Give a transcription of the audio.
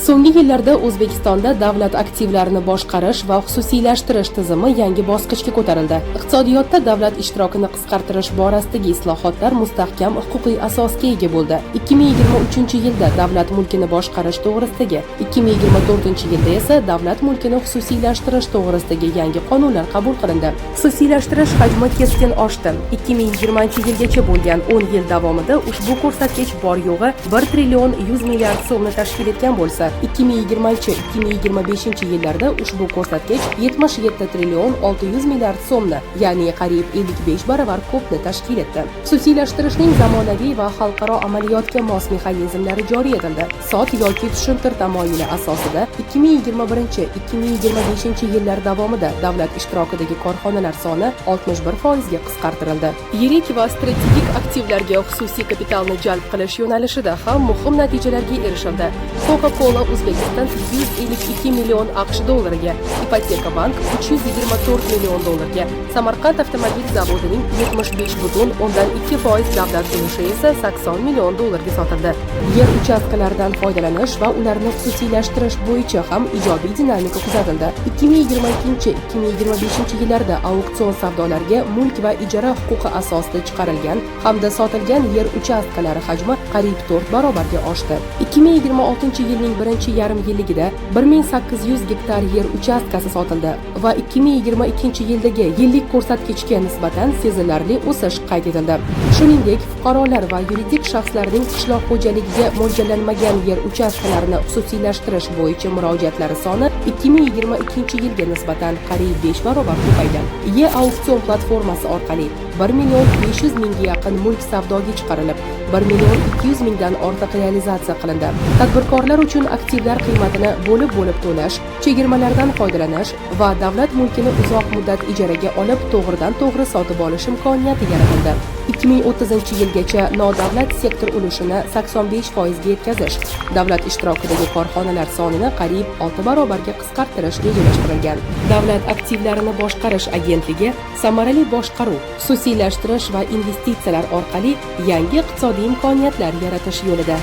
So'nggi yillarda O'zbekistonda davlat aktivlarini boshqarish va xususiylashtirish tizimi yangi bosqichga ko'tarildi. Iqtisodiyotda davlat ishtirokini qisqartirish borasidagi islohotlar mustahkam huquqiy asosga ega bo'ldi. 2023-yilda davlat mulkini boshqarish to'g'risidagi, 2024-yilda esa davlat mulkini xususiylashtirish to'g'risidagi yangi qonunlar qabul qilindi. Xususiylashtirish hajmi keskin oshdi. 2020-yilgacha bo'lgan 10 yil davomida ushbu ko'rsatkich bor yo'g'i 1 trillion 100 milliard so'mni tashkil etgan bo'lsa, 2020-2025 yillarda ushbu ko'rsatkich 77 trillion 600 milliard so'mni, ya'ni qariyb 55 baravar ko'pni tashkil etdi. Xususiylashtirishning zamonaviy va xalqaro amaliyotga mos mexanizmlari joriy etildi. Sot yoki tushuntir tamoyili asosida 2021-2025 yillar davomida davlat ishtirokidagi korxonalar soni 61% ga qisqartirildi. Yirik va strategik aktivlarga xususiy kapitalni jalb qilish yo'nalishida ham muhim natijalarga erishildi. Coca-Cola Uzbekistan 152 million AQSh dollariga, Ipoteka Bank 324 million dollarga, Samarqand avtomobil zavodining 75,2% davlat ulushi esa 80 million dollarga sotildi. Yer uchastkalaridan foydalanish va ularni xususiylashtirish bo'yicha ham ijobiy dinamika kuzatildi. 2022-2025 yillarda auksion savdolariga mulk va ijara huquqi asosida chiqarilgan hamda sotilgan yer uchastkalari hajmi qariyb 4 barobarga oshdi. 2026-yilning birinchi yarim yilligida 1800 gektar yer uchastkasi sotildi va 2022-yildagi yillik ko'rsatkichga nisbatan sezilarli o'sish qayd etildi. Shuningdek, fuqarolar va yuridik shaxslarning qishloq xo'jaligiga mo'ljallanmagan yer uchastkalarini xususiylashtirish bo'yicha murojaatlari soni 2022-yilga nisbatan qariyb 5 barobar ko'paydi. E-auksion platformasi orqali 1 million 500 mingga yaqin mulk savdoga chiqarilib, 1 million 200 mingdan ortiq realizatsiya qilindi. Tadbirkorlar uchun aktivlar qiymatini bo'lib to'lash, chegirmalardan foydalanish va davlat mulkini uzoq muddat ijaraga olib to'g'ridan-to'g'ri sotib olish imkoniyati yaratildi. 2030-yilgacha nodavlat sektor ulushini 85% ga yetkazish, davlat ishtirokidagi korxonalar sonini qariyb 6 barobarga qisqartirish rejalashtirilgan. Davlat aktivlarini boshqarish agentligi samarali boshqaruv, xususiylashtirish va investitsiyalar orqali yangi iqtisodiy imkoniyatlar yaratish yo'lida.